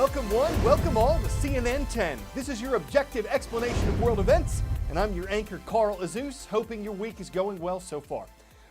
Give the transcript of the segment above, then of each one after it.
Welcome one, welcome all to CNN 10. This is your objective explanation of world events, and I'm your anchor, Carl Azuz, hoping your week is going well so far.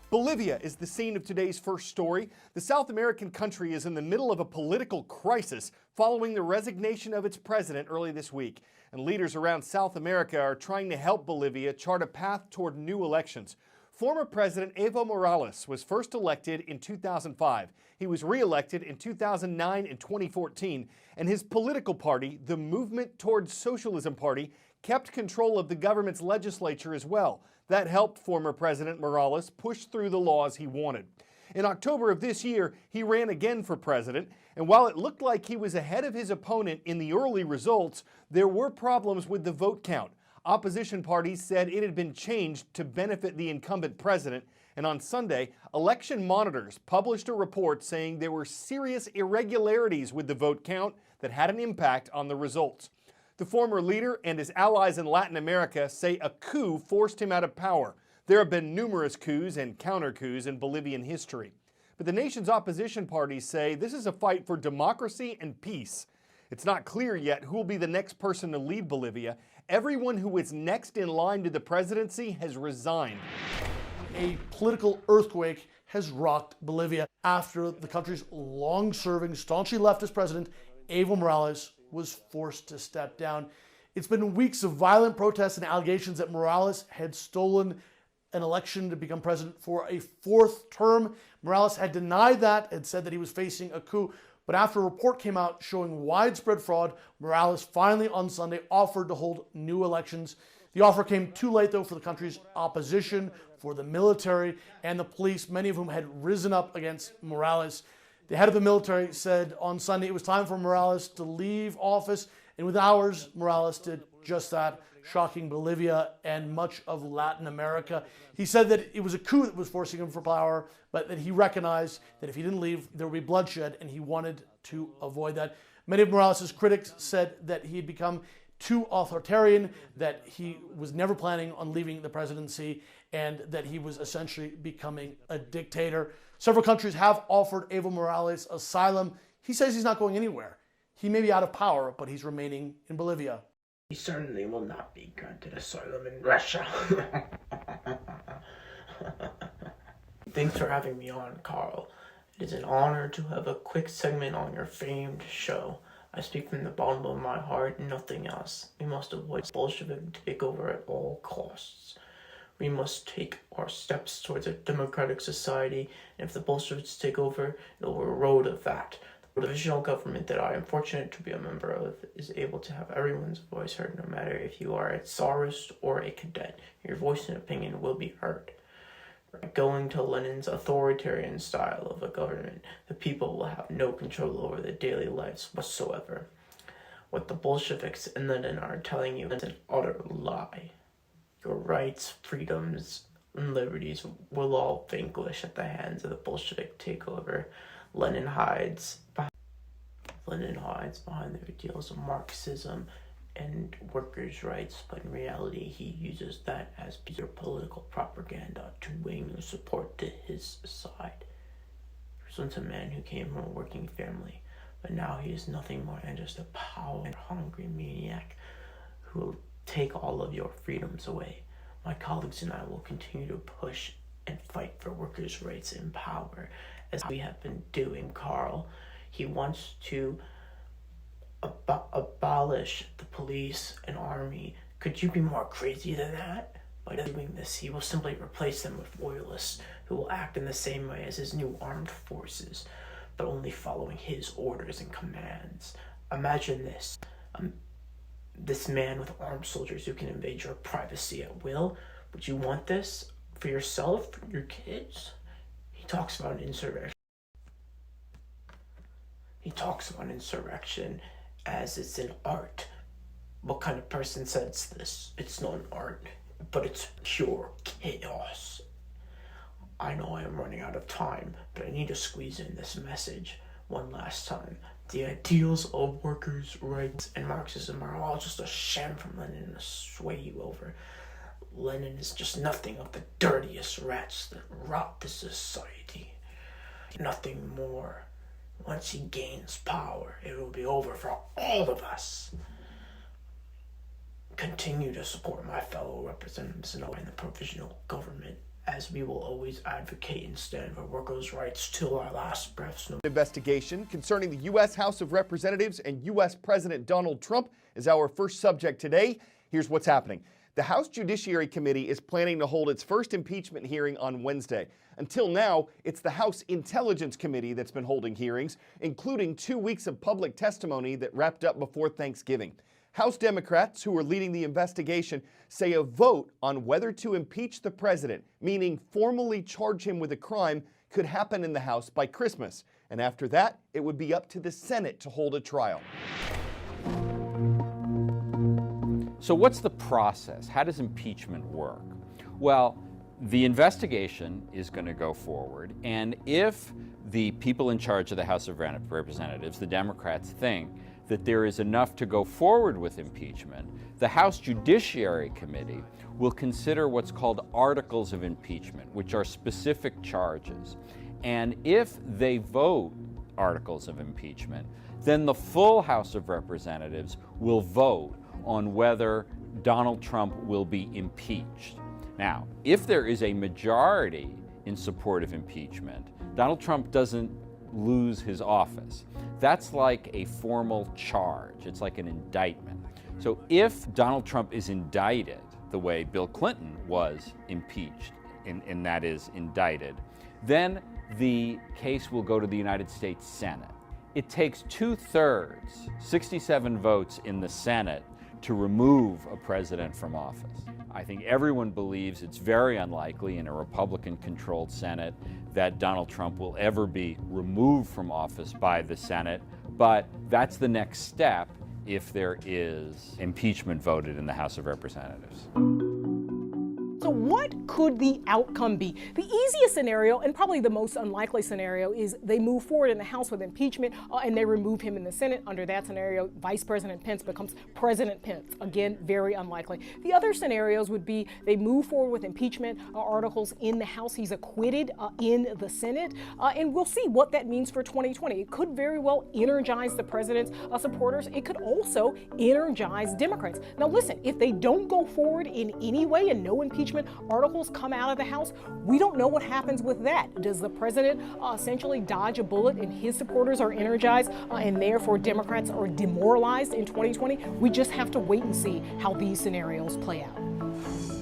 Bolivia is the scene of today's first story. The South American country is in the middle of a political crisis following the resignation of its president early this week. And leaders around South America are trying to help Bolivia chart a path toward new elections. Former President Evo Morales was first elected in 2005. He was re-elected in 2009 and 2014, and his political party, the Movement Towards Socialism Party, kept control of the government's legislature as well. That helped former President Morales push through the laws he wanted. In October of this year, he ran again for president, and while it looked like he was ahead of his opponent in the early results, there were problems with the vote count. Opposition parties said it had been changed to benefit the incumbent president, and on Sunday, election monitors published a report saying there were serious irregularities with the vote count that had an impact on the results. The former leader and his allies in Latin America say a coup forced him out of power. There have been numerous coups and counter-coups in Bolivian history. But the nation's opposition parties say this is a fight for democracy and peace. It's not clear yet who will be the next person to lead Bolivia. Everyone who is next in line to the presidency has resigned. A political earthquake has rocked Bolivia after the country's long-serving, staunchly leftist president, Evo Morales, was forced to step down. It's been weeks of violent protests and allegations that Morales had stolen an election to become president for a fourth term. Morales had denied that and said that he was facing a coup. But after a report came out showing widespread fraud, Morales finally on Sunday offered to hold new elections. The offer came too late, though, for the country's opposition, for the military, and the police, many of whom had risen up against Morales. The head of the military said on Sunday it was time for Morales to leave office, and within hours, Morales did just that, shocking Bolivia and much of Latin America. He said that it was a coup that was forcing him for power, but that he recognized that if he didn't leave, there would be bloodshed, and he wanted to avoid that. Many of Morales' critics said that he had become too authoritarian, that he was never planning on leaving the presidency, and that he was essentially becoming a dictator. Several countries have offered Evo Morales asylum. He says he's not going anywhere. He may be out of power, but he's remaining in Bolivia. He certainly will not be granted asylum in Russia. Thanks for having me on, Carl. It is an honor to have a quick segment on your famed show. I speak from the bottom of my heart, nothing else. We must avoid Bolshevik takeover at all costs. We must take our steps towards a democratic society, and if the Bolsheviks take over, it will erode that. The provisional government that I am fortunate to be a member of is able to have everyone's voice heard, no matter if you are a czarist or a cadet. Your voice and opinion will be heard. Going to Lenin's authoritarian style of a government, the people will have no control over their daily lives whatsoever. What the Bolsheviks and Lenin are telling you is an utter lie. Your rights, freedoms, and liberties will all vanquish at the hands of the Bolshevik takeover. Lenin hides behind the ideals of Marxism and workers' rights, but in reality he uses that as pure political propaganda to win your support to his side. He was once a man who came from a working family, but now he is nothing more than just a power-hungry maniac who will take all of your freedoms away. My colleagues and I will continue to push and fight for workers' rights and power, as we have been doing, Carl. He wants to abolish the police and army. Could you be more crazy than that? By doing this, he will simply replace them with loyalists who will act in the same way as his new armed forces, but only following his orders and commands. Imagine this. This man with armed soldiers who can invade your privacy at will. Would you want this for yourself, for your kids? He talks about insurrection. He talks about insurrection as it's an art. What kind of person says this? It's not an art, but it's pure chaos. I know I am running out of time, but I need to squeeze in this message one last time. The ideals of workers' rights and Marxism are all just a sham from Lenin to sway you over. Lenin is just nothing of the dirtiest rats that rot this society. Nothing more. Once he gains power, it will be over for all of us. Continue to support my fellow representatives in the provisional government, as we will always advocate and stand for workers' rights till our last breaths. Investigation concerning the U.S. House of Representatives and U.S. President Donald Trump is our first subject today. Here's what's happening. The House Judiciary Committee is planning to hold its first impeachment hearing on Wednesday. Until now, it's the House Intelligence Committee that's been holding hearings, including 2 weeks of public testimony that wrapped up before Thanksgiving. House Democrats, who are leading the investigation, say a vote on whether to impeach the president, meaning formally charge him with a crime, could happen in the House by Christmas. And after that, it would be up to the Senate to hold a trial. So what's the process? How does impeachment work? Well, the investigation is going to go forward, and if the people in charge of the House of Representatives, the Democrats, think that there is enough to go forward with impeachment, the House Judiciary Committee will consider what's called articles of impeachment, which are specific charges. And if they vote articles of impeachment, then the full House of Representatives will vote on whether Donald Trump will be impeached. Now, if there is a majority in support of impeachment, Donald Trump doesn't lose his office. That's like a formal charge. It's like an indictment. So if Donald Trump is indicted the way Bill Clinton was impeached, and that is indicted, then the case will go to the United States Senate. It takes 2/3, 67 votes in the Senate, to remove a president from office. I think everyone believes it's very unlikely in a Republican-controlled Senate that Donald Trump will ever be removed from office by the Senate, but that's the next step if there is impeachment voted in the House of Representatives. So what could the outcome be? The easiest scenario, and probably the most unlikely scenario, is they move forward in the House with impeachment and they remove him in the Senate. Under that scenario, Vice President Pence becomes President Pence. Again, very unlikely. The other scenarios would be they move forward with impeachment articles in the House. He's acquitted in the Senate. And we'll see what that means for 2020. It could very well energize the president's supporters. It could also energize Democrats. Now listen, if they don't go forward in any way and no impeachment articles come out of the House, we don't know what happens with that. Does the president essentially dodge a bullet and his supporters are energized and therefore Democrats are demoralized in 2020? We just have to wait and see how these scenarios play out.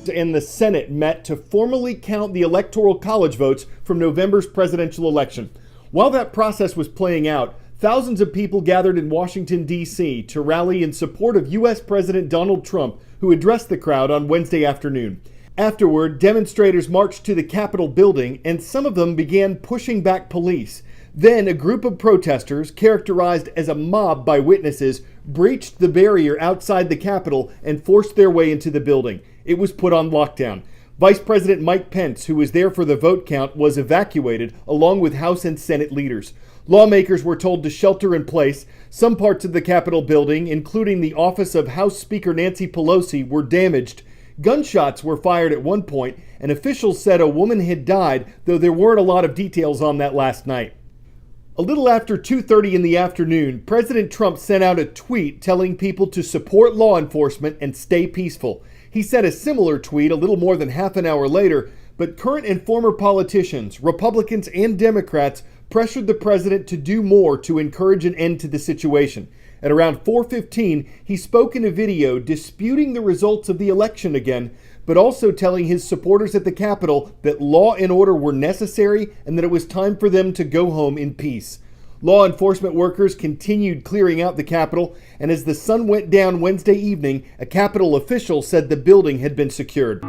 And the Senate met to formally count the Electoral College votes from November's presidential election. While that process was playing out, thousands of people gathered in Washington, D.C. to rally in support of U.S. President Donald Trump, who addressed the crowd on Wednesday afternoon. Afterward, demonstrators marched to the Capitol building, and some of them began pushing back police. Then a group of protesters, characterized as a mob by witnesses, breached the barrier outside the Capitol and forced their way into the building. It was put on lockdown. Vice President Mike Pence, who was there for the vote count, was evacuated, along with House and Senate leaders. Lawmakers were told to shelter in place. Some parts of the Capitol building, including the office of House Speaker Nancy Pelosi, were damaged. Gunshots were fired at one point, and officials said a woman had died, though there weren't a lot of details on that last night. A little after 2:30 in the afternoon, President Trump sent out a tweet telling people to support law enforcement and stay peaceful. He sent a similar tweet a little more than half an hour later, but current and former politicians, Republicans and Democrats, pressured the president to do more to encourage an end to the situation. At around 4:15, he spoke in a video disputing the results of the election again, but also telling his supporters at the Capitol that law and order were necessary and that it was time for them to go home in peace. Law enforcement workers continued clearing out the Capitol, and as the sun went down Wednesday evening, a Capitol official said the building had been secured.